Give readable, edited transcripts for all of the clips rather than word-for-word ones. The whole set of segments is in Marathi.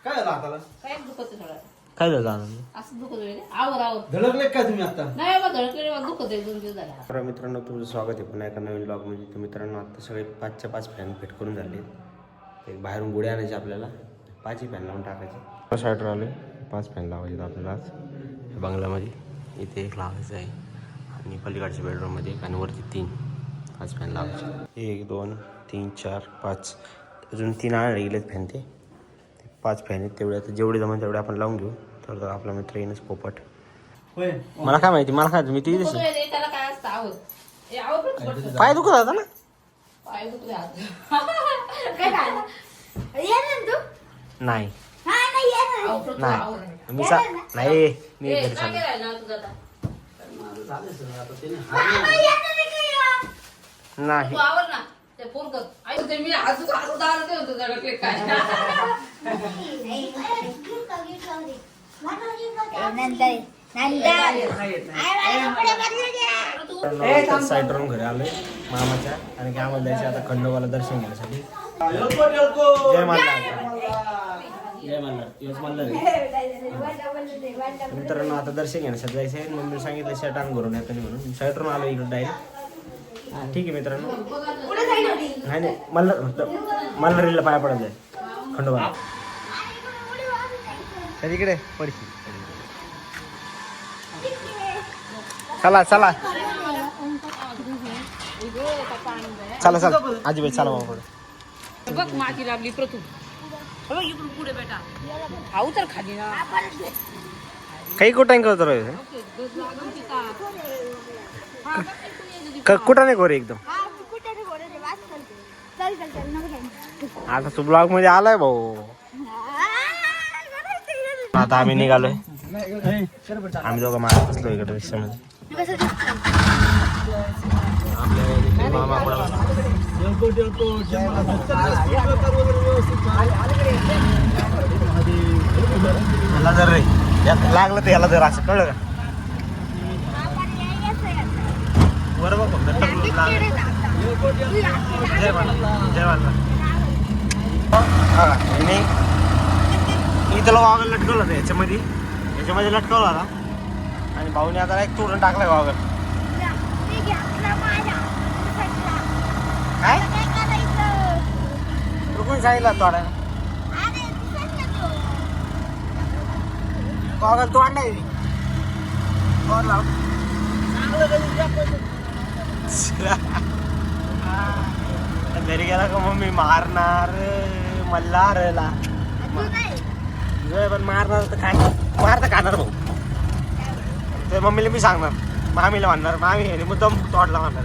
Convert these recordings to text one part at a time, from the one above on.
काय झालं हाताला? काय दुखत आहे थोडं काय झालं आनंद? असं दुखत आहे आवर धडकले काय तुम्ही आता? नाही बाबा धडकले दुखत आहे 2 दिवस झाले तर मित्रांनो तुमचं स्वागत आहे पुन्हा एका नवीन ब्लॉगमध्ये. तर मित्रांनो आता सगळे 5च्या 5 फॅन फिट करून झाले. एक बाहेरून गुढे आणायचे आपल्याला, 5ही फॅन लावून टाकायचे. साईडवर आले 5 फॅन लावायचे आपल्याला आज या बंगल्यामध्ये. इथे एक लावायचं आहे आणि पलीकडच्या बेडरूममध्ये एक आणि वरती 5 फॅन लावायचे. 1 2 3 4 5 अजून 3 आणले गेलेत फॅन. ते 5 फॅन आहेत तेवढे. आता जेवढे जमान तेवढे आपण लावून घेऊ. तर आपला मित्र येईनच पोपट. होय. मला काय माहिती, मला काय मी ती दिसली त्याला काय असतं आवड पाय दुखत होता ना. पाय दुखले हात काय झालं? ये ना तू. नाही हा नाही ये ना. नाही मी नाही मी घरी चाललो. झाले सर आता त्याने बाबा, ये ना रे काय या. नाही आवर ना ते फोन कर आई ते मी आजू दार ते होतो धडकले काय नंतर साईडवरून घरी आलोय मामाच्या. आणि की आम्हाला जायचं आता खंडोबाला दर्शन घेण्यासाठी. जय मल्हार. जय मल्हार. यश मल्हार. मित्रांनो आता दर्शन घेण्यासाठी जायचं आहे. मम्मीने सांगितलं शर्ट आणून भरून येतो म्हणून साईडवरून आलो इकडे डायरेक्ट. ठीक आहे मित्रांनो. नाही नाही मल्हारीला पाया पडत आहे खंडोबा. तर इकडे पडशी. चला चला चला चला आजीबाई चला बाबा पुढे. बघ माती लागली प्रथम बघ इकडून पुढे बेटा हा उतर खाली ना काही कुठं करतो रे कुठं नाही गोरे एकदम. आता तू ब्लॉग मध्ये आलाय भाऊ. आता आम्ही निघालोय. आम्ही दोघं मागे बसलो इकडे रिक्षामध्ये. आपल्या मामा याला जर रे लागलं तर याला जर असं कळलं का बरोबर. फक्त जय मल्हार. जय मल्हार. इथं वागल लटकवलं होतं याच्यामध्ये लटकवलं होता. आणि भाऊने आता एक तोडून टाकलाय वागल. काय कोणी सांगितलं तोडायला? वागल तो आणलाय घरी गेला का मम्मी मारणार मल्हारला. पण मारणार तर काय मारता खाणार भाऊ. ते मम्मीला मी सांगणार, मामीला म्हणणार मामी मुद्दाम तोडला म्हणणार.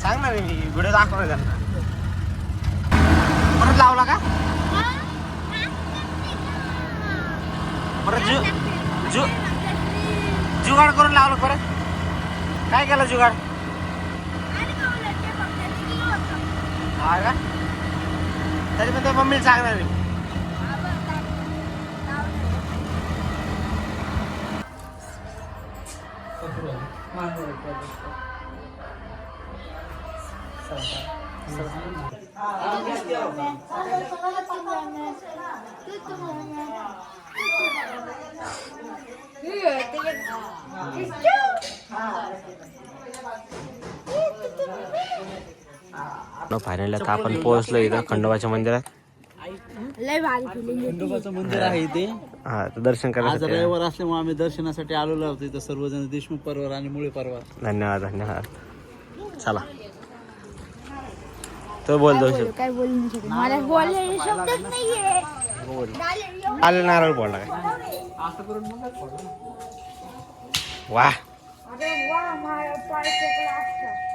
सांगणार मी व्हिडिओ दाखवणार त्यांना. परत लावला का परत जुगाड करून लावलं परत. काय केलं जुगाड? हा का? तरी पण ते मम्मीला सांगणार मी. फायनली आता आपण पोहोचलो इथं खंडोबाच्या मंदिरात. लय भारी फिलिंग. खंडोबाचं मंदिर आहे इथे. हा तर दर्शन आज करायचं. रविवार असल्यामुळे आम्ही दर्शनासाठी आलेलो होतो इथं सर्वजण. देशमुख परिवार आणि मुळे परिवार. धन्यवाद धन्यवाद. चला तो बोल दो काय बोलू नाही शकत. मला बोलायला शब्दच नाहीये. आले नारळ बोलला काय वा.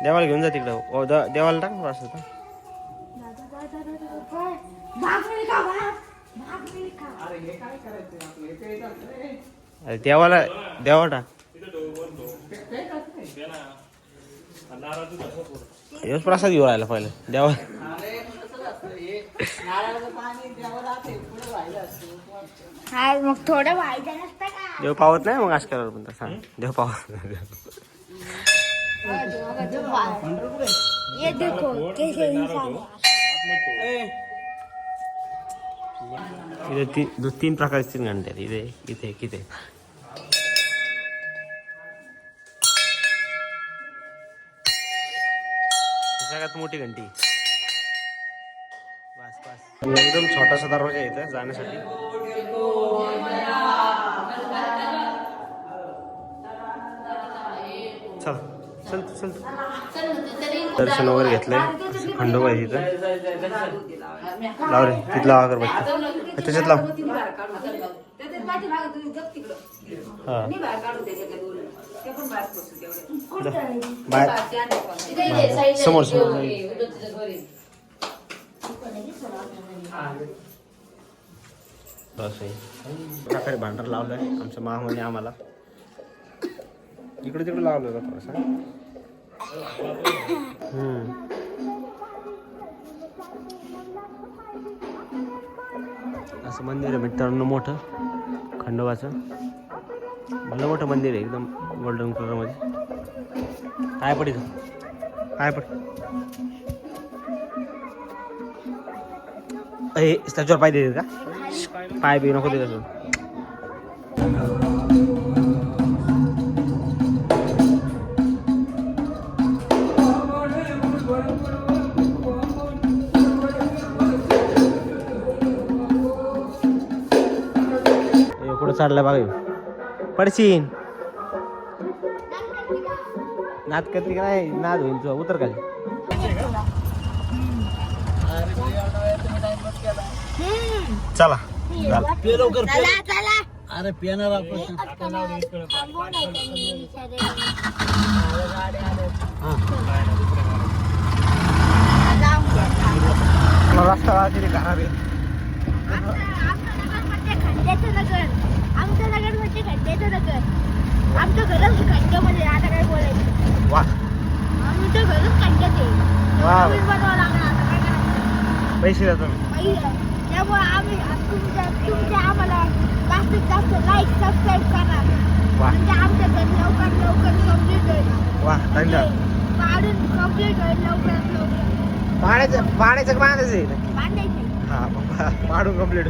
देवाला घेऊन जा तिकडं. देवाला टाक असं. अरे देवाला टाक. हेच प्रसाद घेऊन राहिला पहिले देवा. मग थोडं व्हायचं नसतं का? देव पावत नाही मग आजकाल पण सांग. देव पावत ये देखो कैसे इंसान इथे तीन प्रकारचे 3 घंटे आहेत. इथे इथे सगळ्यात मोठी घंटी. एकदम छोटासा दरवाजा आहे इथं जाण्यासाठी. चल दर्शन वगैरे घेतलंय. खंडोबा आहे तिथं. लाव रे तिथं लाव अगरबत्ती त्याच्यात लाव. हा बाहेर समोर प्रकारे भांडार लावलंय आमच्या मामाने आम्हाला. इकडे तिकडे लावलं का थोडंसं. असं मंदिर आहे मित्रांनो मोठं खंडोबाचं. भलं मोठं मंदिर आहे एकदम गोल्डन कलर मध्ये. काय पड इथं काय पड त्याच्यावर पाय देतात का. पाय बी नको देत. पुढं चाललाय बघा पडशीन. नाद करते का नाही. नाद होईल तुझा उतर खाली. चला लवकर चला अरे पिणार आपण. रस्ता वाजले खराब आहे. आमचं नगर म्हणजे खड्ड्याचं नगर. आमचं घरच खड्ड्यामध्ये. आता काय बोलायचं. वा आमचं घरच खड्ड्यात आहे. वा बनवावं लागणार. आता काय करायचं. पैसे देतो मी. त्यामुळे आम्ही तुमच्या आम्हाला जास्तीत जास्त लाईक सबस्क्राईब करा. म्हणजे आमचं घर लवकर कम्प्लीट होईल. वा धन्यवाद. पाडून कम्प्लीट होईल लवकरात लवकर. पाण्याचं बांधायचं बांधायचं. हा पाडून कम्प्लीट.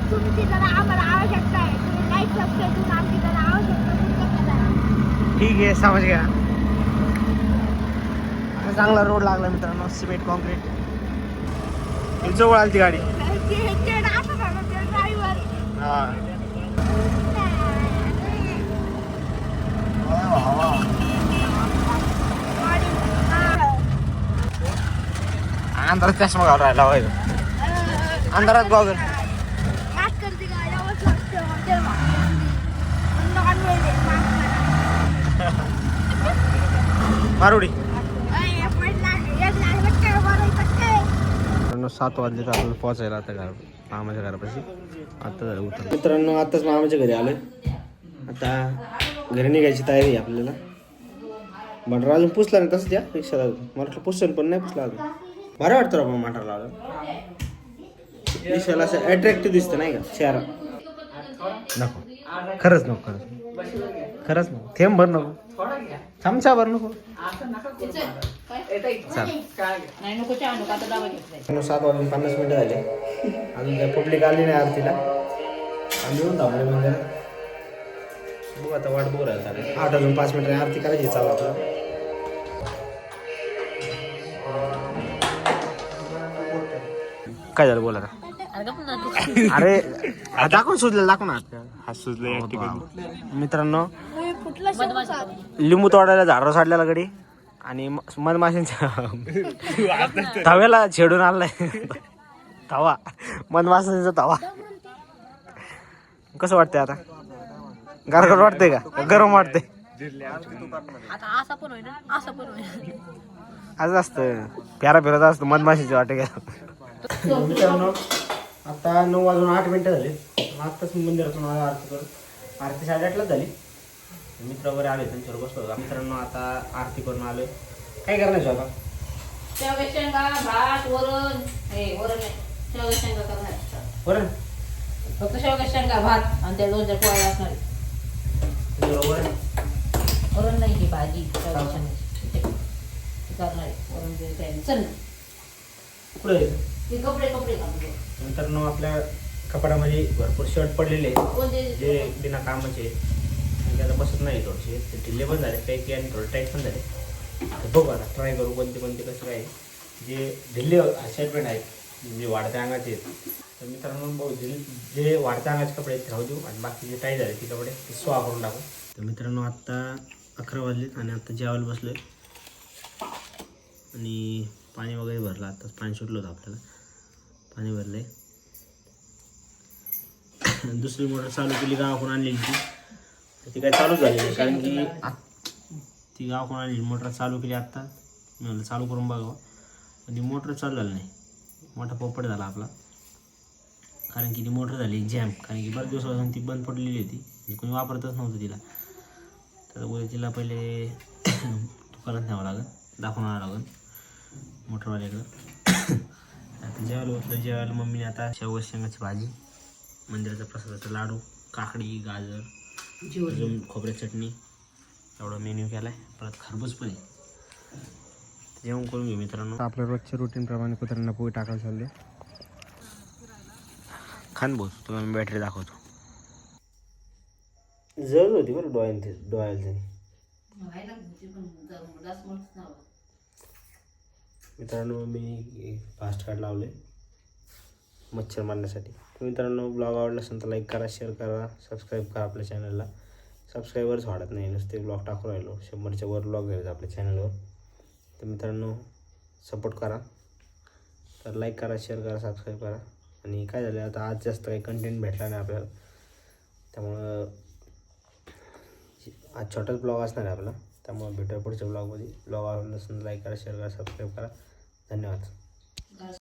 तुमची जरा आम्हाला आवश्यकता आहे. तुम्ही लाईक सबस्क्राईब करून आमची जरा आवश्यकता पूर्ण करा. ठीक आहे समज घ्या. चांगला रोड लागला मित्रांनो. Cement concrete. जवळ आली ती गाडी. ड्रायव्हर हा अंधारात चष्मा घालून राहिला होय. अंधारात गॉगल. मारुडी 7 वाजले तर आपल्याला पोहोचायला आता घर मामाच्या घरापाशी. आता झालं उतर. मित्रांनो आताच मामाच्या घरी आलोय. आता घरी निघायची तयारी आहे आपल्याला. मटर अजून पुसला नाही तसं त्या रिक्षाला. मला वाटलं पुसलं पण नाही पुसला अजून. बरं वाटतं बाबा मटरला आलं. रिक्षाला असं अट्रॅक्टिव्ह दिसतं नाही का शहरात. नको खरंच नको खरंच नको. थेंब भर नको. चमचा भर नको. 7:50 झाले. अजून काय पब्लिक आली नाही आरतीला. आम्ही येऊन थांबले मंदिरात. बघू आता वाट बघू राहिला. 8:05 आरती करायची चालू आपलं. काय झालं बोला. अरे दाखवून सुचलेलं दाखव ना. हा सुचले मित्रांनो. लिंबू तोडायला झाडावर साडल्याला गडी आणि मधमाशांच्या तव्याला छेडून आणलाय. तवा मधमाशांचा तवा. कसं वाटतंय आता. गारगार वाटतंय का गरम वाटतंय. असं असतं प्यारा फिरत असतं मधमाशीच्या वाटे घ्या. मित्रांनो आता 9:08 झाले. आत्ताच मंदिरातून आरती करून. आरती 8:30लाच झाली. मित्र वगैरे आले त्यांच्यावर बसलो होता. मित्रांनो आता आरती करून आलोय. काय करण्याचं आता. शेंगा भात वरण. वरण शेंगा करणार. वरण फक्त शेवगा शेंगा भात आणि त्या 2 पोळ्या असणार. वरण नाही ही भाजी शेवगा शेंगाची करणार. वरण चल पुढे ते कपडे कपडे घालतो. मित्रांनो आपल्या कपाडामध्ये भरपूर शर्ट पडलेले आहेत कोणते जे बिना कामाचे आणि त्याला बसत नाही थोडेसे ते ढिल्ले पण झाले काही आणि थोडे टाईट पण झाले. तर बघू आता ट्राय करू कोणते कोणते कसं काय जे ढिल्ले शर्ट पॅन्ट आहेत म्हणजे वाढत्या अंगाचे आहेत. तर मित्रांनो बघू जे वाढत्या अंगाचे कपडे आहेत राहू देऊ आणि बाकी जे टाईट झाले ते कपडे ते स्वा करून टाकू. तर मित्रांनो आत्ता 11 वाजलेत आणि आत्ता जेवायला बसलो आहे आणि पाणी वगैरे भरलं. आत्ताच पाणी सुटलं होतं आपल्याला पाणी भरलं आहे. दुसरी मोटर चालू केली गावाकडून आणलेली ती काय चालूच झाली नाही कारण की ती गावाकडून आणलेली मोटर चालू केली आत्ता. मी म्हणलं चालू करून बघावं पण ती मोटर चालू झाली नाही. मोठा पोपट झाला आपला कारण की ती मोटर झाली जॅम कारण की बऱ्याच दिवसापासून ती बंद पडलेली होती म्हणजे कोणी वापरतच नव्हतं तिला. तर उद्या तिला पहिले दुकानात न्यावं लागेल दाखवून आणावं लागेल मोटरवाल्याकडं. आता जेवायला उठलं जेवायला मम्मीने आता शेवगा शेंगाची भाजी मंदिराचा प्रसादाचा लाडू काकडी गाजर अजून खोबऱ्याची चटणी एवढा मेन्यू केला आहे. परत खरबूज पण आहे. जेवण करून घेऊ मित्रांनो. आपल्या रोजच्या रुटीनप्रमाणे कुत्र्यांना पोळी टाकायला चालले. खान बोल तुला मी बॅटरी दाखवतो. जळ होती बरं डोळ्याला मित्रांनो मी फास्ट कार्ड लावले मच्छर मारण्यासाठी. मित्रांनो ब्लॉग आवडला असेल तर लाईक करा शेअर करा सबस्क्राईब करा आपल्या चॅनलला. सबस्क्रायबर्स वाढत नाही नुसते ब्लॉग टाकून राहिलो 100च्या वर ब्लॉग घ्यायचा आपल्या चॅनलवर. तर मित्रांनो सपोर्ट करा. तर लाईक करा शेअर करा सबस्क्राईब करा. आणि काय झालं आता आज जास्त काही कंटेंट भेटला नाही आपल्याला त्यामुळं आज छोटाच ब्लॉग असणार आहे आपला. त्यामुळे भेटूया पुढच्या ब्लॉगमध्ये. ब्लॉग आवडला असेल लाईक करा शेअर करा सबस्क्राईब करा. धन्यवाद.